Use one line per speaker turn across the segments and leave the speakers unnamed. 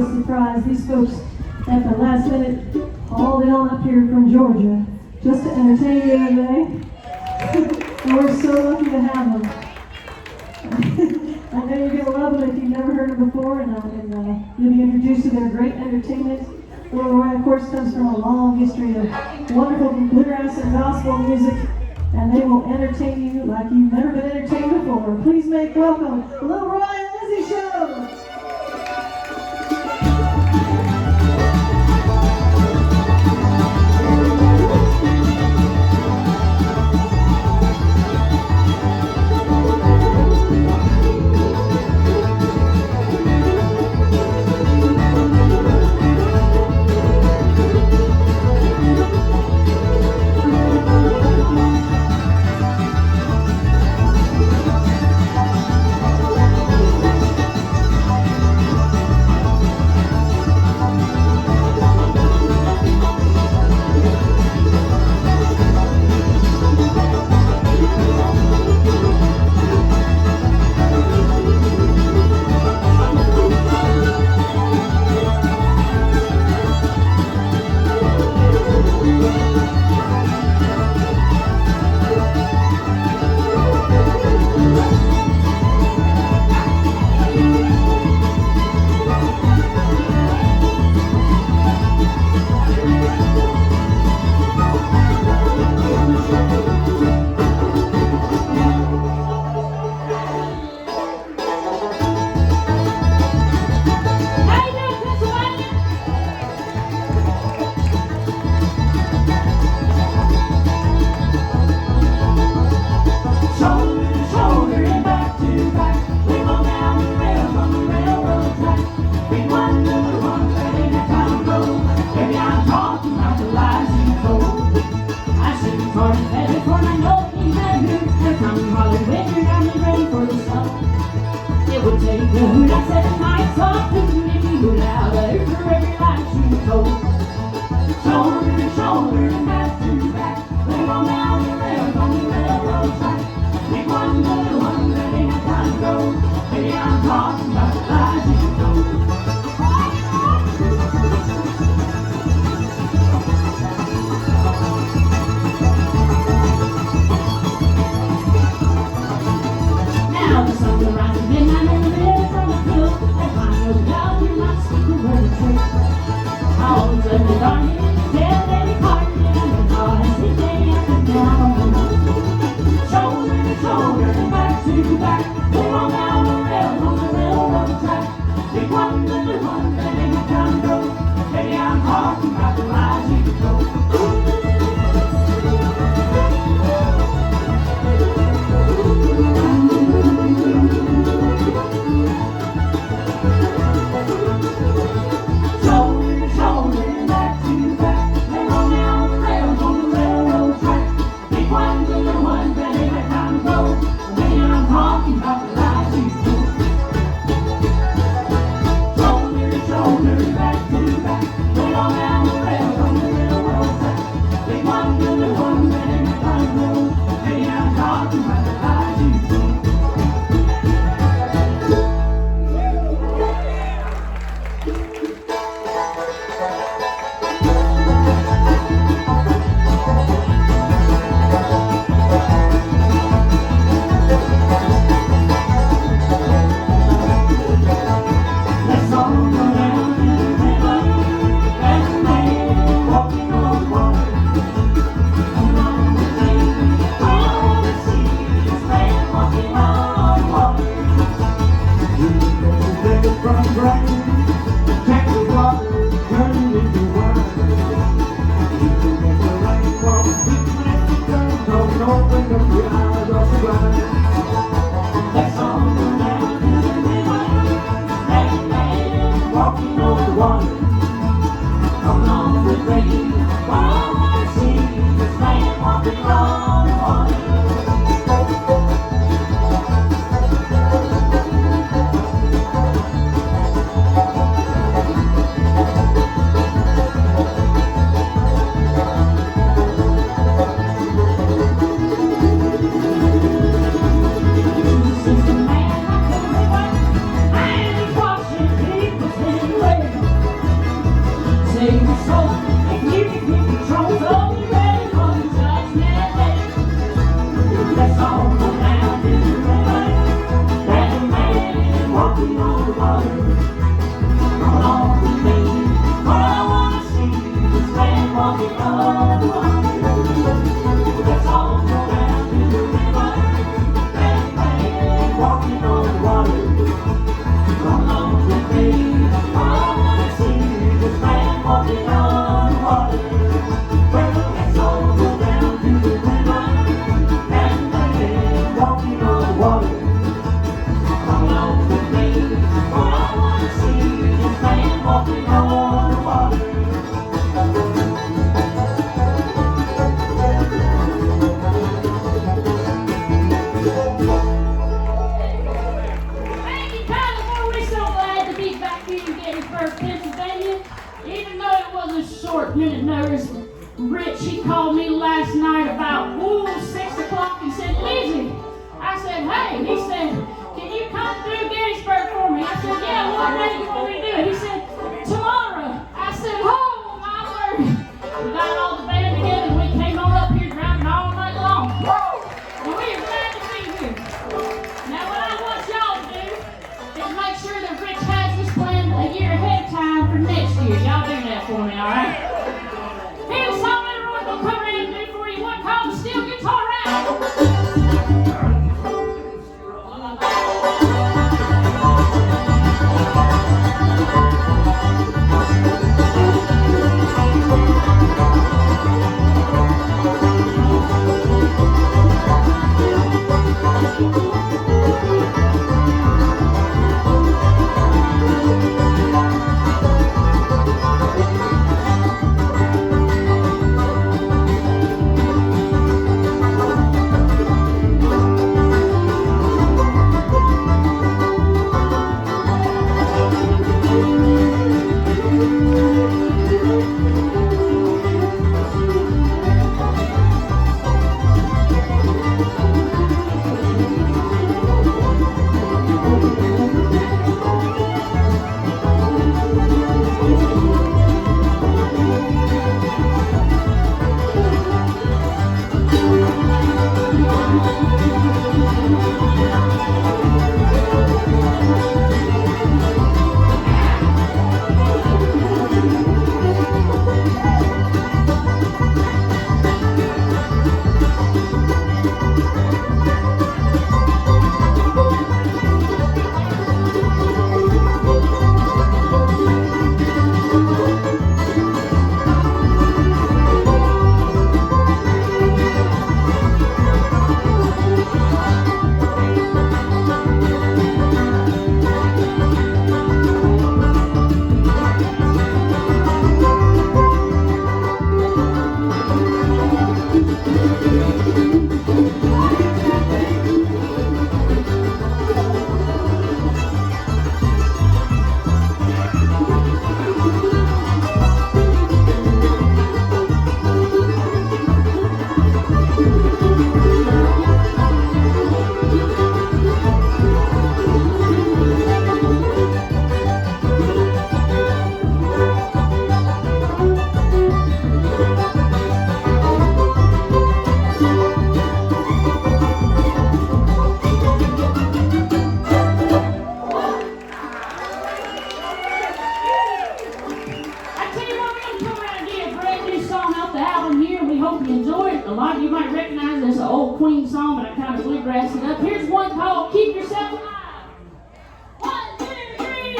a surprise. These folks at the last minute hauled in up here from Georgia just to entertain you today. And we're so lucky to have them. I know you're going to love them if you've never heard them before, and you'll be introduced to their great entertainment. Roy, of course, comes from a long history of wonderful bluegrass and gospel music, and they will entertain you like you've never been entertained before. Please make welcome Little Roy and Lizzie Show.
for me, all right? Here's a song later on we'll come around and do for you. One called the Steel Guitar Rap. Queen song, but I kind of bluegrassed it up. Here's one called Keep Yourself Alive. 1, 2, 3.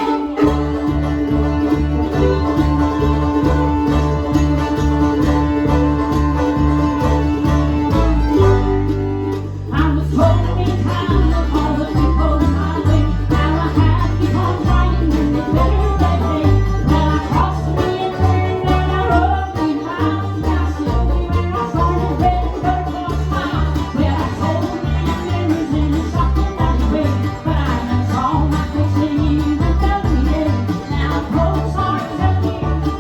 I was told many times of all the people in my way, how I had to keep on fighting and get better that day. Well, I crossed me and turned and I rode me round. Now still be where I started, ready for a smile. Well, I told many memories in a shocking alleyway, but I never saw my face in you and felt me dead. Now cold stars tell me,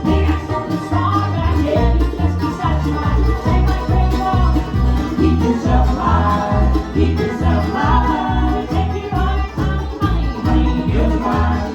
hey, I set the star back here. You just be satisfied, take my great walk. Keep yourself alive, keep yourself alive. Take your all your time and money, honey, you're mine.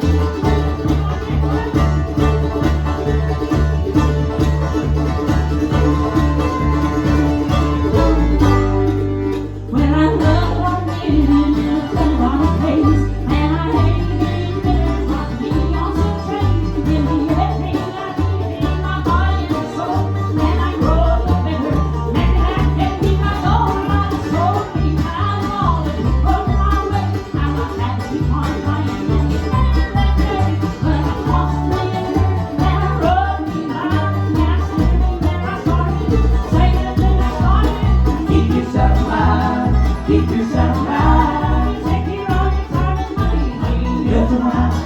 When I love one minute in a telephone place, and I hate being bitter, want me on some train. Give me everything I need in my body and soul, and I grow up better. Maybe that can keep my soul alive. Soul me time all that you put my way. How I had to keep on fighting and get better that day. But I lost me and hurt, and I rode me round. And I still be where I started, say it then I started. Keep yourself alive, keep yourself alive. Take your all your time and money, honey, you're mine.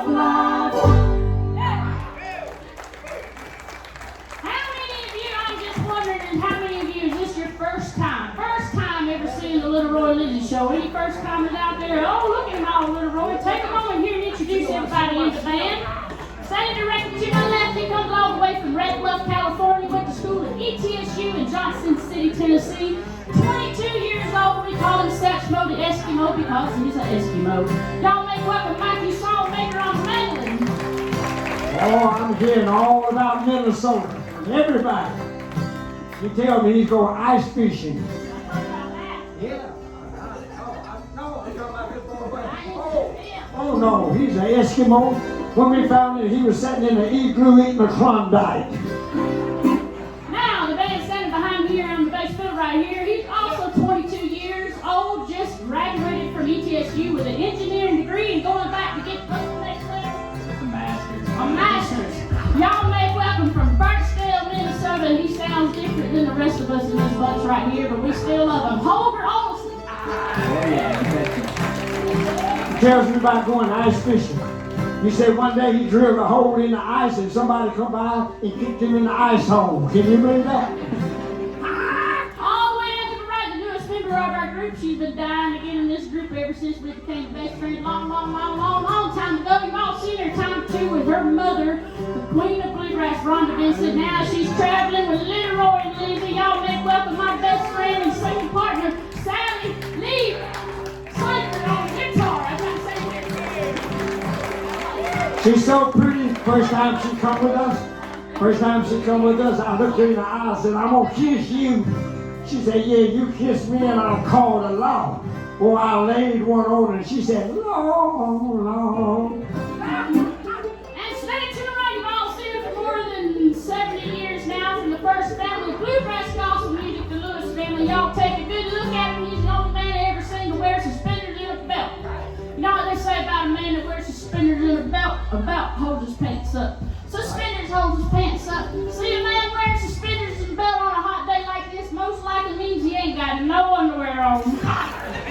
of life. How many of you, I'm just wondering, how many of you, is this your first time? First time ever seeing the Little Roy Lizzie show? Any first timers out there? Oh, look at him all, Little Roy. Take a moment here and introduce everybody in the band. Standing directly to my left, he comes all the way from Red Bluff, California, went to school at ETSU in Johnson City, Tennessee. 22 years old, we call him Satchmo the Eskimo because he's an Eskimo. Y'all make welcome Mikey Songmaker on the mandolin.
Oh, I'm hearing all about Minnesota from everybody. He tells me he's going ice fishing. Yeah. Oh no, he's an Eskimo. When we found him, he was sitting in an igloo eating a Klondike.
Now, the band standing behind me here on the bass fiddle right here, he's also 22 years old, just graduated from ETSU with an engineering degree and going back to get what's the next letter? A master's. Y'all make welcome from Birchdale, Minnesota. He sounds different than the rest of us in this bunch right here, but we still love him. Holger Olson.
He tells me about going ice fishing. He said one day he drilled a hole in the ice and somebody come by and kicked him in the ice hole. Can you believe that?
All the way down to the right, the newest member of our group. She's been dying to get in this group ever since we became best friends. Long time ago. You've all seen her time too with her mother, the Queen of Bluegrass, Rhonda Vincent. Now she's traveling with Little Roy and Lizzie. Y'all make welcome my best friend and singing partner, Sally Lee Slicker on the guitar.
She's so pretty. First time she come with us, I looked her in the eye and said, I'm going to kiss you. She said, yeah, you kiss me and I'll call the law. Well, I laid one on her and she said, Lord.
And standing to the right, you've all seen her for more than 70 years now, from the first family of bluegrass gospel music, the Lewis family. Y'all take a good look at him. He's the only man I ever seen to wear suspenders and a belt. You know what they say about a man that wears suspenders and a belt? A belt holds his pants up. Suspenders holds his pants up. See a man wearing suspenders and a belt on a hot day like this, most likely means he ain't got no underwear on.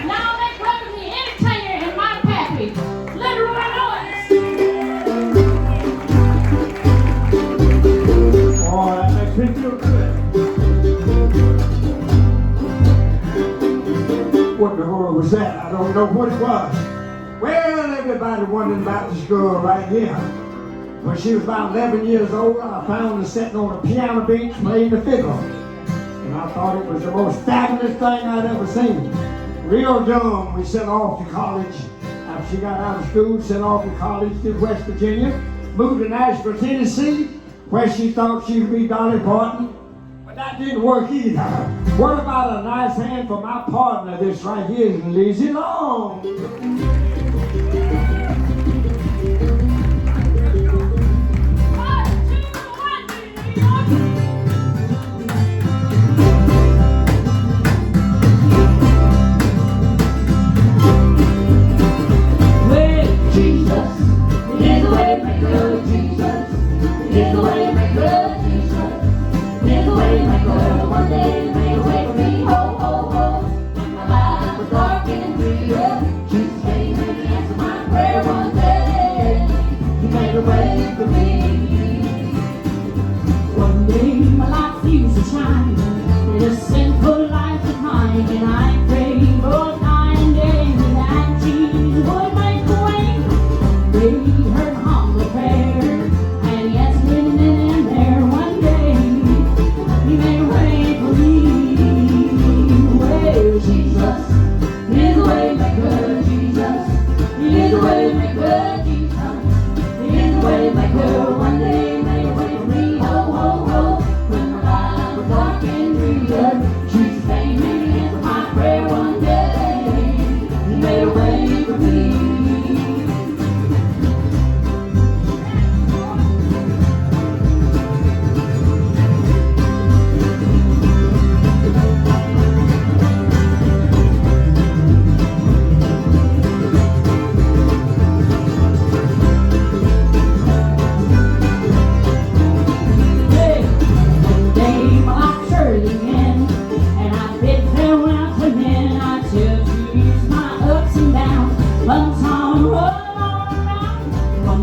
Now let's welcome the entertainer and my pappy, Little Roy Lewis.
Oh, that makes me feel good. What the world was that? I don't know what it was. Well, everybody wondering about this girl right here. When she was about 11 years old, I found her sitting on a piano bench playing the fiddle. And I thought it was the most fabulous thing I'd ever seen. Real young, we sent off to college. After she got out of school, sent off to college to West Virginia, moved to Nashville, Tennessee, where she thought she would be Dolly Parton. But that didn't work either. What about a nice hand for my partner? This right here is Lizzie Long.
Way maker,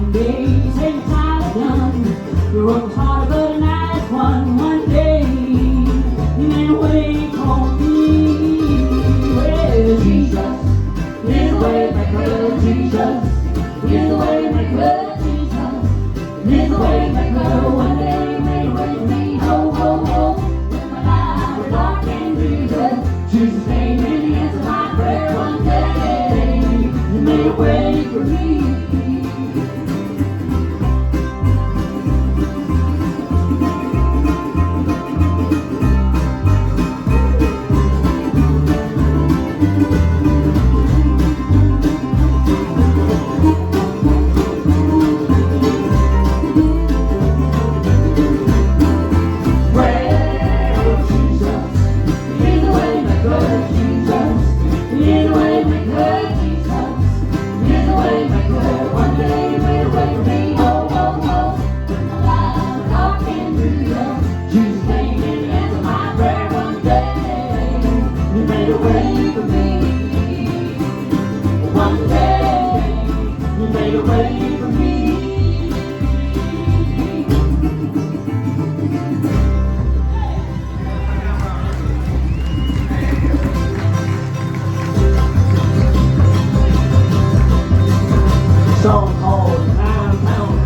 one day. You say you're tired of done. The road was hard, but a nice one. One day you made a way for me. Well, Jesus is the way maker. Jesus is the way maker. Jesus is the way maker. One day you made a way for me. Oh, oh, oh. When my life was dark and dreary, Jesus came and he answered my prayer one day. You made a way for me.
Song called Nine Pound.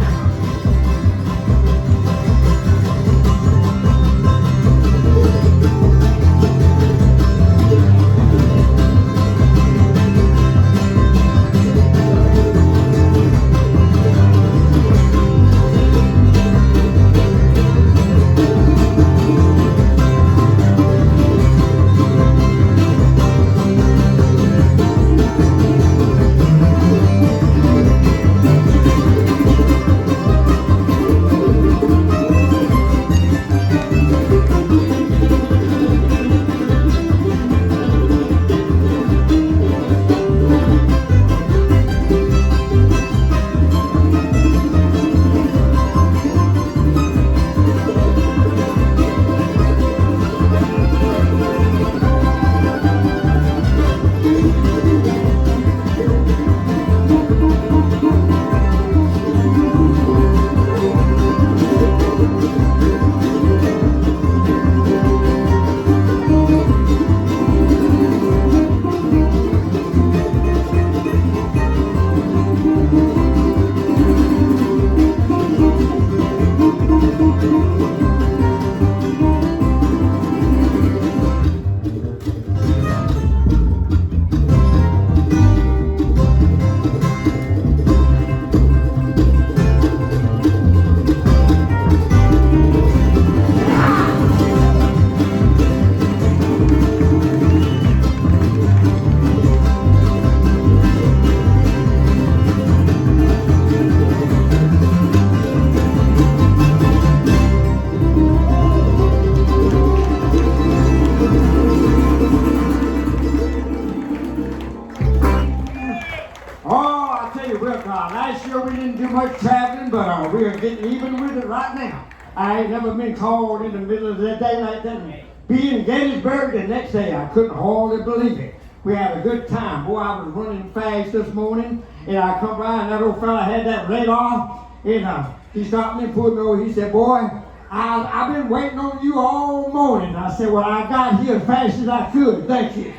Last year we didn't do much traveling, but we are getting even with it right now. I ain't never been called in the middle of the day like that. Being in Gettysburg the next day, I couldn't hardly believe it. We had a good time. Boy, I was running fast this morning, and I come by, and that old fella had that radar, and he stopped me and pulled me over. He said, boy, I've been waiting on you all morning. I said, well, I got here as fast as I could. Thank you.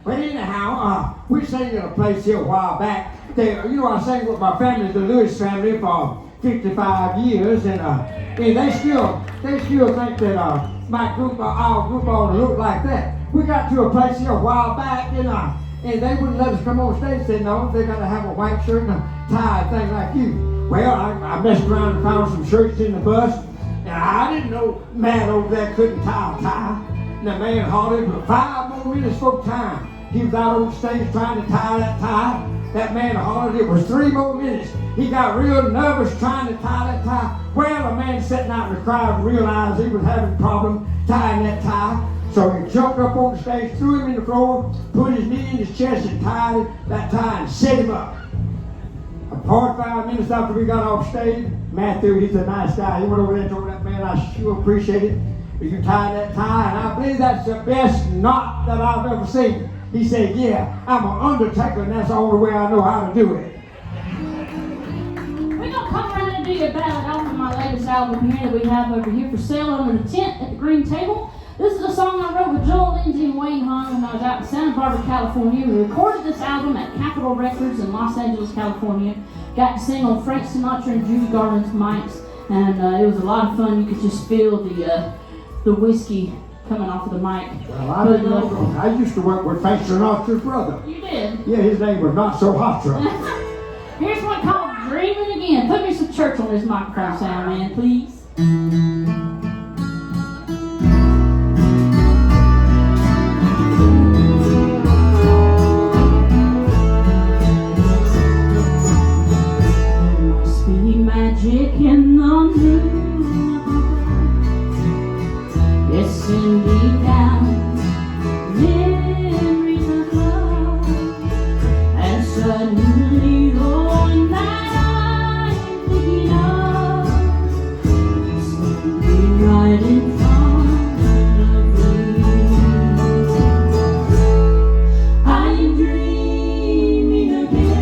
But anyhow, we sang in a place here a while back. I sang with my family, the Lewis family, for 55 years, and they still think that our group ought to look like that. We got to a place here a while back, and they wouldn't let us come on stage. Said no, they got to have a white shirt and a tie, thing like you. Well, I messed around and found some shirts in the bus, and I didn't know man over there couldn't tie a tie. And the man hollered for 5 more minutes for time. He was out on stage trying to tie that tie. That man hollered, it was 3 more minutes. He got real nervous trying to tie that tie. Well, a man sitting out in the crowd realized he was having a problem tying that tie. So he jumped up on the stage, threw him in the floor, put his knee in his chest and tied that tie and set him up. 45 minutes after we got off stage, Matthew, he's a nice guy. He went over there and told that man, I sure appreciate it. You tied that tie, and I believe that's the best knot that I've ever seen. He said, yeah, I'm an undertaker, and that's the only way I know how to do it.
come around and do your ballad off of my latest album here that we have over here for sale under the tent at the green table. This is a song I wrote with Joel Lindsay and Wayne Hahn when I was out in Santa Barbara, California. We recorded this album at Capitol Records in Los Angeles, California. Got to sing on Frank Sinatra and Judy Garland's mics, and it was a lot of fun. You could just feel the whiskey coming off of the mic.
Well, I used to work with Frank Sinatra's brother.
You did?
Yeah, his name was Not So Hot Truck.
Here's one called Dreaming Again. Put me some church on this microphone sound, man, please. Magic in the moon, yes, indeed, down memories of love, and suddenly the one that I'm thinking of, standing right in front of me. I'm dreaming again.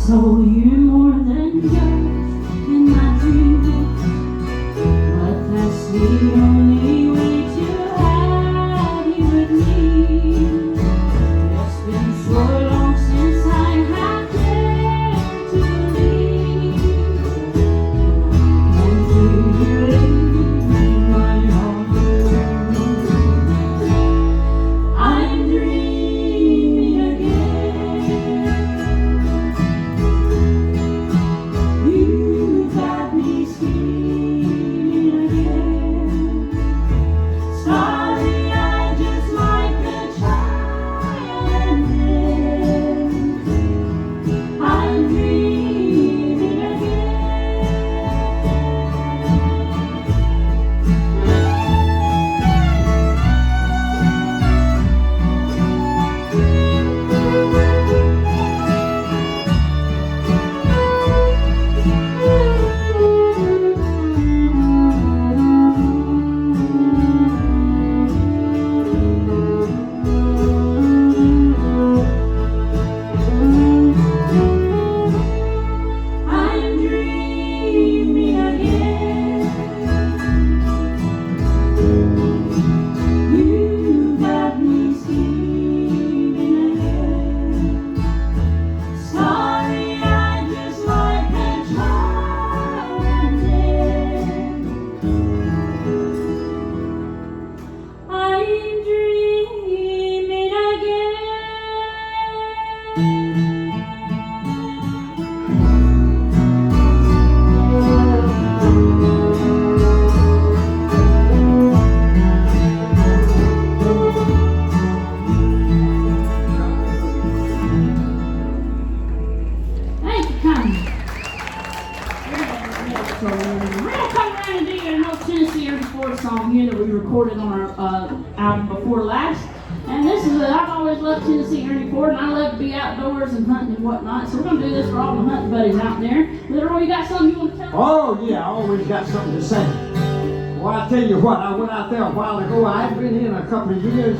So you're more than just in my dreams, but that's the only way to have you with me. It's been so long since I have dared to believe and feel you in my heart. I'm dreaming again. You got me scheming again, starry-eyed just like a child, and then I'm dreaming again. I'm dreaming again. You got me scheming again, starry-eyed just like a child, and then I'm dreaming again. Thank you, Connie. We're gonna come around and do your No Tennessee Ernie Ford song here that we recorded on our album before last. And this is I've always loved Tennessee Ernie Ford, and I love to be outdoors and hunting and whatnot. So we're gonna do this for all the hunting buddies out there. Literal, you got something you want to tell us?
Oh, yeah, I always got something to say. Well, I tell you what, I went out there a while ago. I hadn't been here in a couple of years,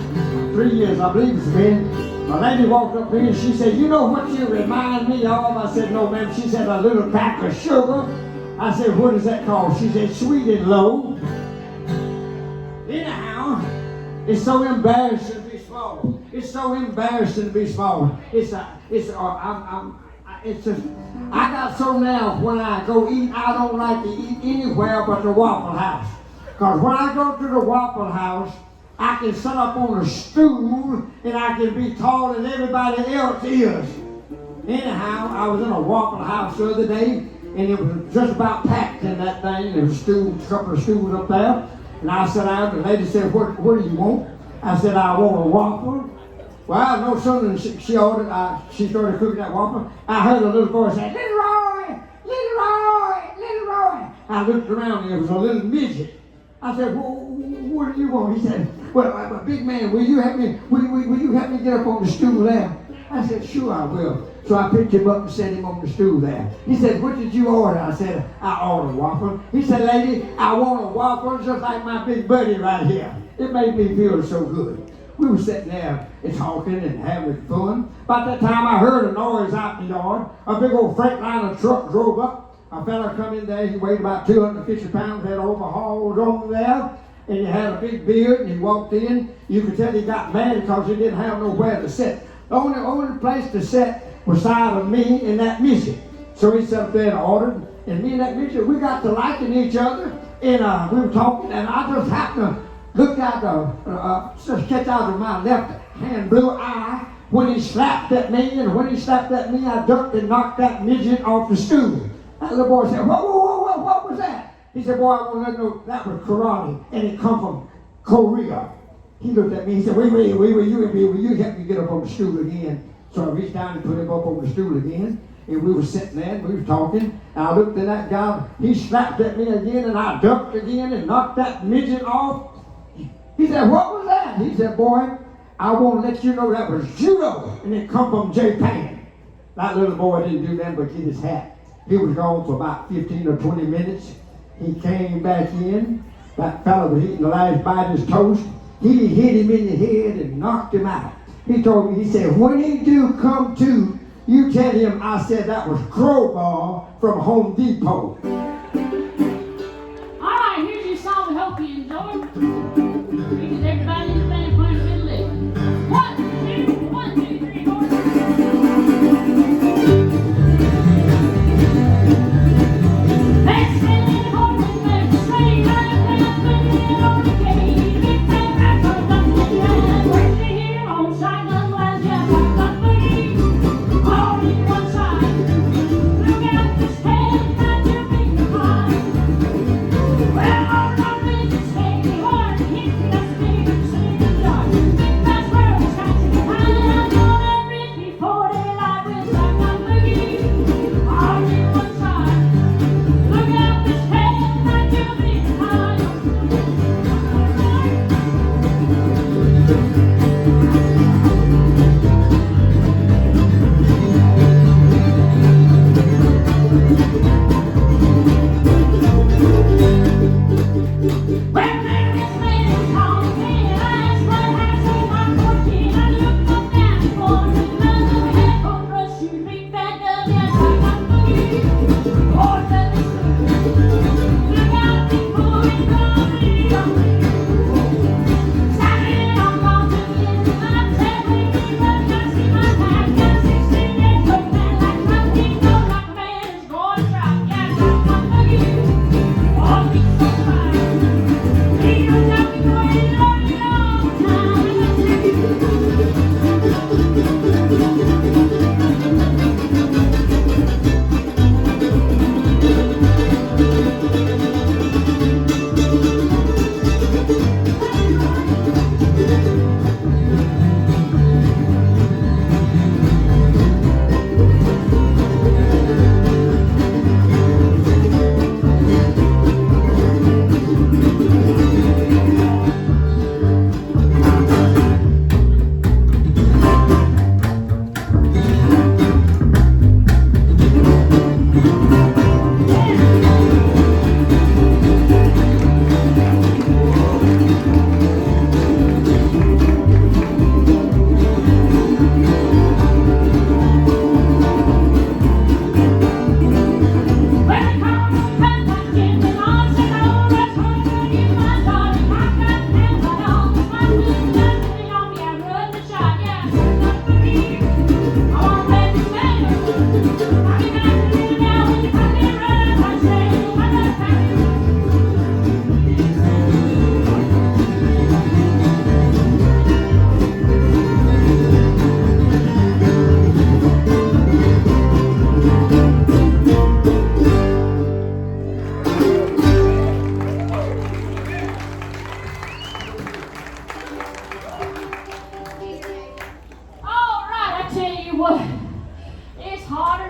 3 years, I believe it's been. A lady walked up here and she said, "You know what you remind me of?" I said, "No, ma'am." She said, "A little pack of sugar." I said, "What is that called?" She said, "Sweet and low." Anyhow, it's so embarrassing to be small. It's so embarrassing to be small. I got so now when I go eat, I don't like to eat anywhere but the Waffle House. Because when I go to the Waffle House, I can sit up on a stool and I can be taller than everybody else is. Anyhow, I was in a Waffle House the other day, and it was just about packed in that thing. There was a couple of stools up there. And I sat down, and the lady said, what do you want? I said, I want a waffle. Well, no sooner than she ordered, she started cooking that waffle, I heard a little voice say, Little Roy, Little Roy, Little Roy. I looked around, and there was a little midget. I said, well, what do you want? He said, well, I'm a big man, will you help me get up on the stool there? I said, sure I will. So I picked him up and set him on the stool there. He said, what did you order? I said, I ordered a waffle. He said, lady, I want a waffle just like my big buddy right here. It made me feel so good. We were sitting there and talking and having fun. About that time I heard a noise out in the yard. A big old Freightliner truck drove up. A fella come in there, he weighed about 250 pounds, had overhauls on there, and he had a big beard, and he walked in. You could tell he got mad because he didn't have nowhere to sit. The only place to sit was side of me and that midget. So he sat up there and ordered, and me and that midget, we got to liking each other, and we were talking, and I just happened to look out just catch out of my left hand blue eye when he slapped at me, and when he slapped at me, I ducked and knocked that midget off the stool. That little boy said, whoa, what was that? He said, boy, I want to let you know that was karate, and it come from Korea. He looked at me, he said, wait, will you help me get up on the stool again? So I reached down and put him up on the stool again, and we were sitting there, and we were talking, and I looked at that guy, he slapped at me again, and I ducked again and knocked that midget off. He said, what was that? He said, boy, I want to let you know that was judo, and it come from Japan. That little boy didn't do that but get his hat. He was gone for about 15 or 20 minutes. He came back in. That fellow was eating the last bite of his toast. He hit him in the head and knocked him out. He told me, he said, when he do come to, you tell him I said that was crowbar from Home Depot.
All right, here's your song. I hope you enjoy. Because everybody in the band playing a good lick. 1, 2, 3, 4. Let's sing in the chorus, let's swing right down, put it on the cage. Big bang, I come up with the hand. Where's the hero? Shotgun blast, yeah, shotgun boogie. All in one side. Look out, this head, find your feet.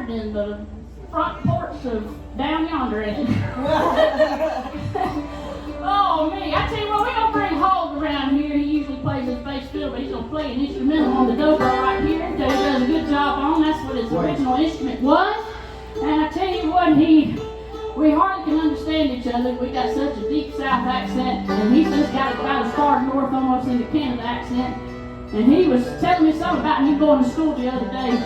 recorded in the front porch of down yonder in it. Oh me, I tell you what, we don't bring Hog around here. He usually plays his bass fiddle, but he's gonna play an instrumental on the dobro right here that he does a good job on. That's what his original instrument was. And I tell you what, we hardly can understand each other. We got such a deep South accent, and he's just got about as far north almost into Canada accent. And he was telling me something about him going to school the other day.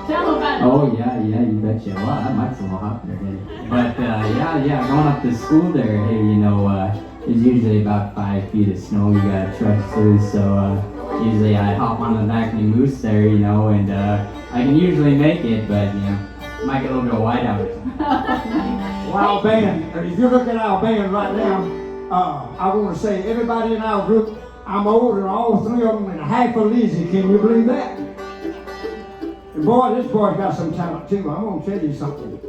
Tell him about it.
Oh yeah, you betcha. Wow, that mic's a little hot there, hey. But yeah, going up to school there, hey, there's usually about 5 feet of snow you gotta trudge through, so usually I hop on the back of the moose there, and I can usually make it, but might get a little bit of whiteout or something.
Well, our band, if you look at our band right now, I want to say everybody in our group, I'm older than all three of them and half a Lizzie. Can you believe that? And boy, this boy's got some talent too. I'm going to tell you something.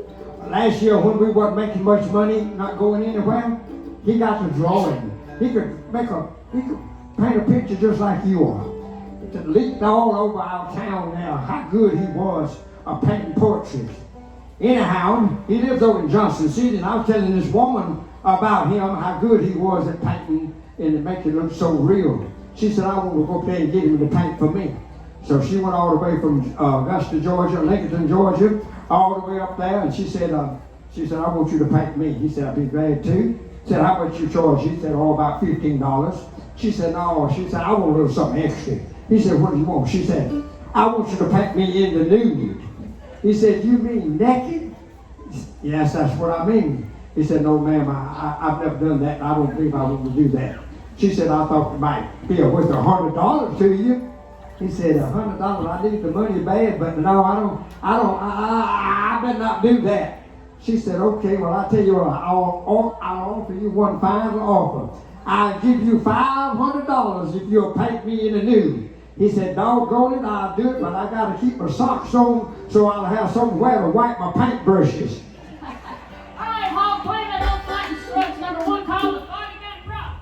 Last year when we weren't making much money, not going anywhere, he got to drawing. He could paint a picture just like you are. It leaked all over our town now how good he was at painting portraits. Anyhow, he lives over in Johnson City, and I was telling this woman about him, how good he was at painting and to make it look so real. She said, I want to go up there and get him to paint for me. So she went all the way from Augusta, Georgia, Lincoln, Georgia, all the way up there, and she said, I want you to paint me. He said, I'd be glad to. Said, how much you charge? She said, about $15. She said, no. She said, I want a little something extra. He said, what do you want? She said, I want you to paint me in the nude. He said, you mean naked? Yes, that's what I mean. He said, no, ma'am, I've never done that. I don't believe I want to do that. She said, I thought it might be worth $100 to you. He said, $100, I need the money bad, but no, I better not do that. She said, okay, well, I'll tell you what, I'll offer you one final offer. I'll give you $500 if you'll paint me in the nude. He said, doggone it, I'll do it, but I got to keep my socks on so I'll have somewhere to wipe my paint brushes.
All right, Hog, play that old Fighting Struts #1 called The Fighting Got Rock.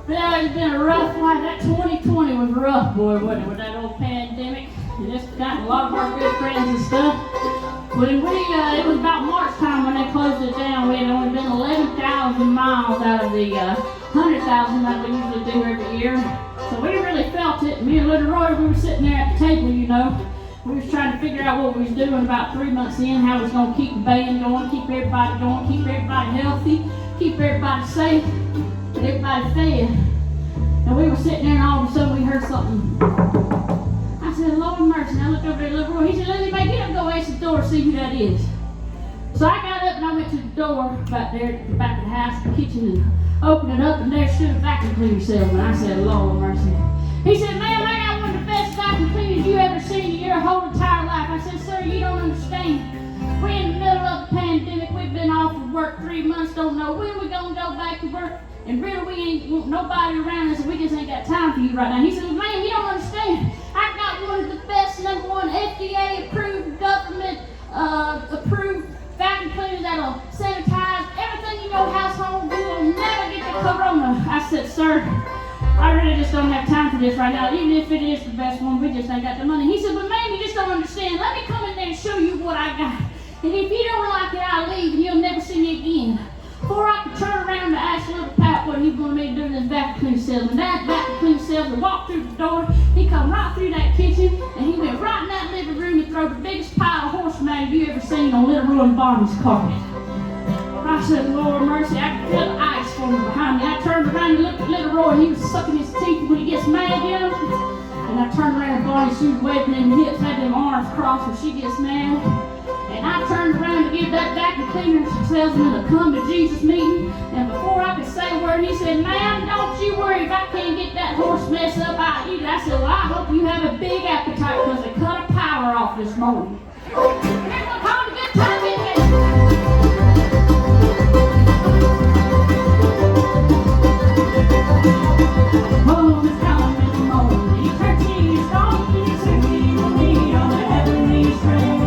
Yeah, it's been a rough life. That 2020 was rough, boy, wasn't it? With that old pandemic. And just gotten a lot of our good friends and stuff. When it was about March time when they closed it down. We had only been 11,000 miles out of the 100,000 that we usually do every year. So we really felt it. Me and Little Roy, we were sitting there at the table, We was trying to figure out what we was doing about 3 months in, how we was going to keep the band going, keep everybody going, keep everybody healthy, keep everybody safe, and everybody fed. And we were sitting there and all of a sudden we heard something. I said, Lord mercy. And I looked over at the little boy. He said, Lily, man, get up and go answer the door and see who that is. So I got up and I went to the door back there at the back of the house, the kitchen, and opened it up, and there stood a vacuum cleaner salesman. I said, Lord mercy. He said, ma'am, I got one of the best vacuum cleaners you ever seen in your whole entire life. I said, sir, you don't understand. We're in the middle of the pandemic. We've been off of work 3 months, don't know when we're going to go back to work. And really, we ain't want nobody around us, and we just ain't got time for you right now. He said, well, man, you don't understand. I got one of the best #1 FDA approved, government approved vacuum cleaners that'll sanitize everything in your household. You will never get the corona. I said, sir, I really just don't have time for this right now. Even if it is the best one, we just ain't got the money. He said, but man, you just don't understand. Let me come in there and show you what I got. And if you don't like it, I'll leave and you'll never see me again. Before I could turn around to ask little Pat what he wanted me to do with this vacuum cleaner salesman. That vacuum cleaner salesman walked through the door. He come right through that kitchen, and he went right in that living room and threw the biggest pile of horse manure you ever seen on little Roy and Barney's carpet. I said, Lord mercy, I could feel the ice forming behind me. I turned around and looked at little Roy, and he was sucking his teeth when he gets mad, you know. And I turned around and Barney, she was waving them hips, had them arms crossed when she gets mad. And I turned around to give that vacuum cleaner salesman a come to Jesus meeting. And before I could say a word, he said, ma'am, don't you worry if I can't get that horse mess up, I'll eat it. I said, well, I hope you have a big appetite because they cut a power off this morning. Everyone call it a good time, oh, it's coming in the morning. Eat your cheese, don't eat sweet with me on the heavenly string.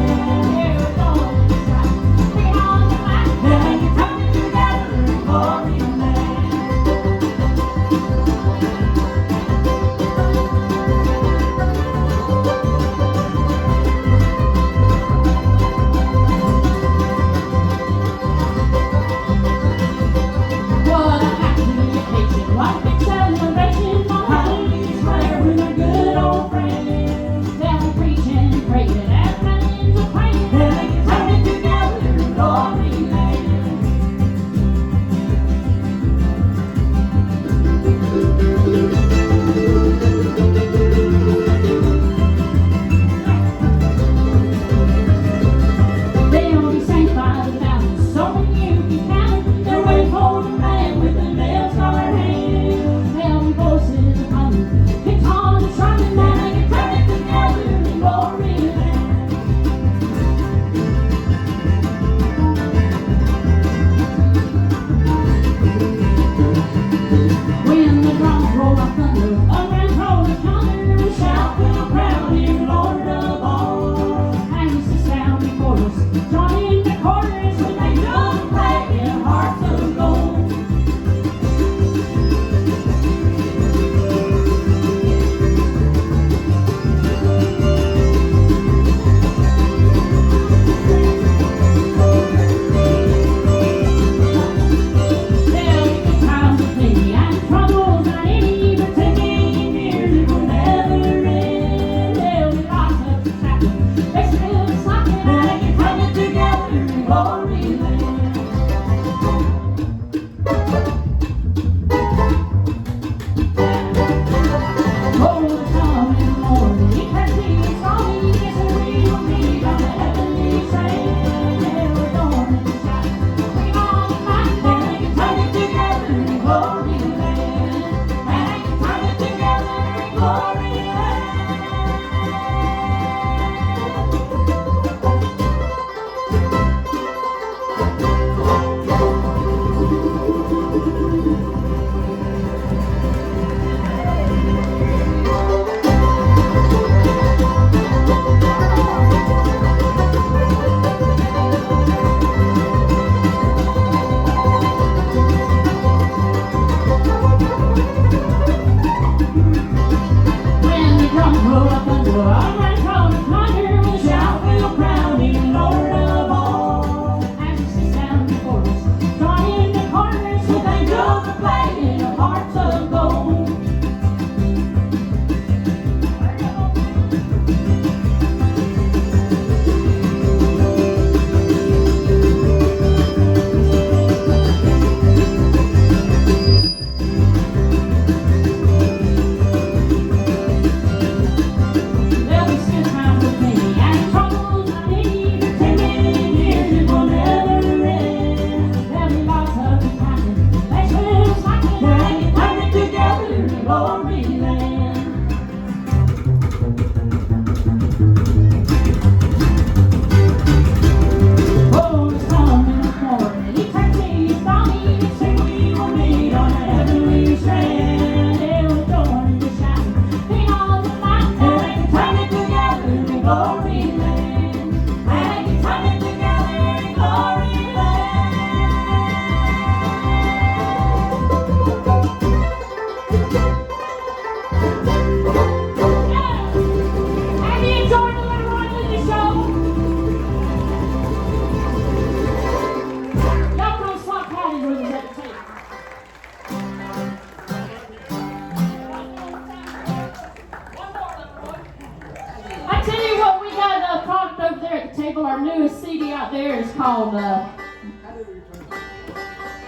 table. Our newest CD out there is called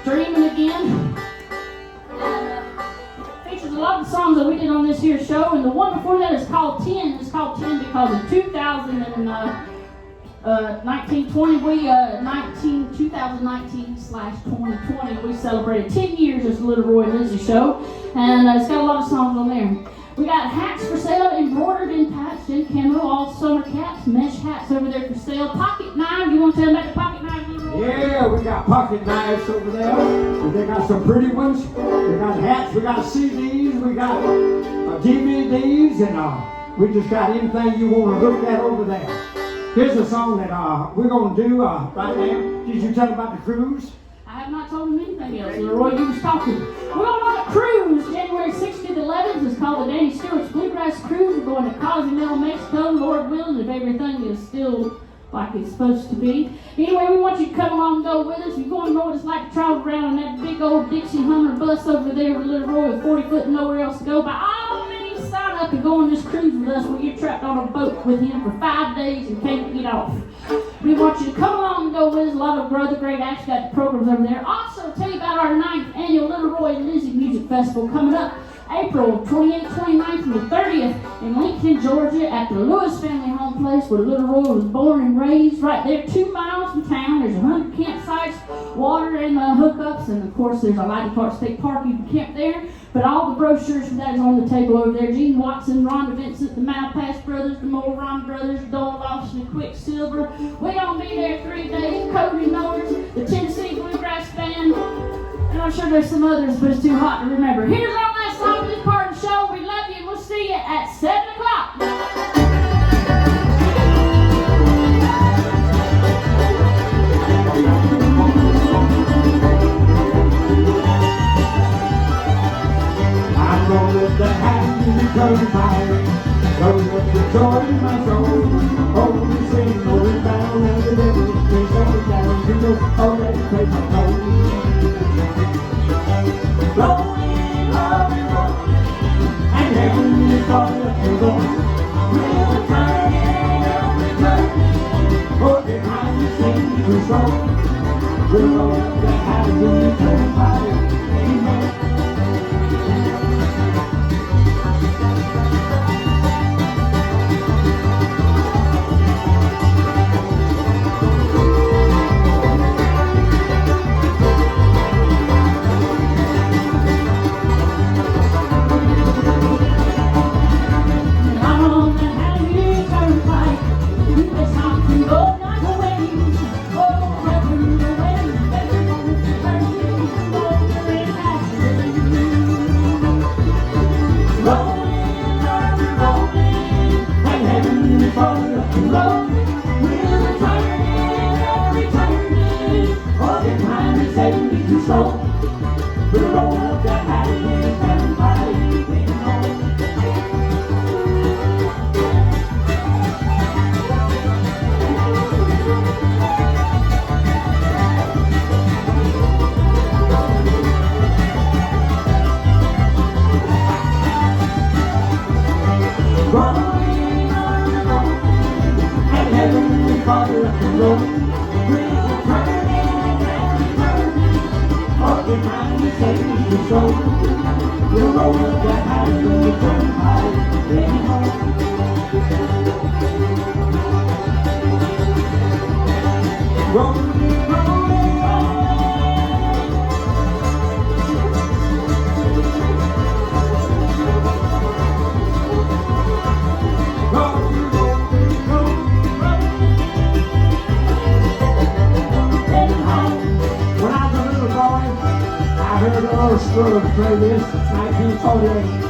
Dreaming Again. Features a lot of the songs that we did on this here show, and the one before that is called 10. It's called 10 because in 2019/2020 we celebrated 10 years as the Little Roy and Lizzie show, and it's got a lot of songs on there. We got hats for sale, embroidered and patched in camo, all summer caps, mesh hats over there for sale. Pocket knives, you want to tell them about the pocket knives, Little Roy?
Yeah, we got pocket knives over there. They got some pretty ones. We got hats, we got CDs, we got DVDs, and we just got anything you want to look at over there. Here's a song that we're going to do right now. Did you tell them about the cruise?
I have not told them anything else. Leroy, you was talking. We're going on a cruise January 6th to the 11th. It's called the Danny Stewart's Bluegrass Cruise. We're going to Cozumel, Mexico, Lord willing, if everything is still like it's supposed to be. Anyway, we want you to come along and go with us. You're going to know what it's like to travel around in that big old Dixie Hummer bus over there with Little Roy with 40 foot and nowhere else to go. By all means, sign up and go on this cruise with us where you're trapped on a boat with him for 5 days and can't get off. We want you to come along and go with us. A lot of other great acts got programs over there. Also, tell you about our 9th annual Little Roy and Lizzie Music Festival coming up April 28th, 29th, and the 30th in Lincoln, Georgia at the Lewis Family Home Place where Little Roy was born and raised. Right there, 2 miles from town. There's 100 campsites, water and hookups, and of course there's a Lighty Park State Park. You can camp there. But all the brochures for that is on the table over there. Gene Watson, Rhonda Vincent, the Malpass Brothers, the Moran Brothers, Doyle Lawson, and Quicksilver. We're going to be there 3 days. Cody Norris, the Tennessee Bluegrass Band. And I'm sure there's some others, but it's too hot to remember. Here's our last song for this part of the show. We love you, and we'll see you at 7 o'clock.
I'm gonna let the happy turn fire, throw up the joy in my soul. Oh, we sing, going down, and the devil is going down. You know, oh, let's play my soul. Rolling, rolling, rolling, and heaven is calling up the Lord. We'll return, oh, behind the scenes to soul. We'll roll up the happy turn fire. Amen. Play this, 1948.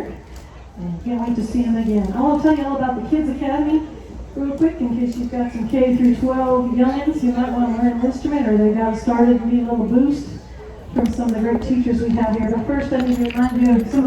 here. And can't wait to see him again. I want to tell you all about the Kids Academy real quick in case you've got some K through 12 youngins who might want to learn an instrument or they got started and need a little boost from some of the great teachers we have here. But first, I need to remind you of some of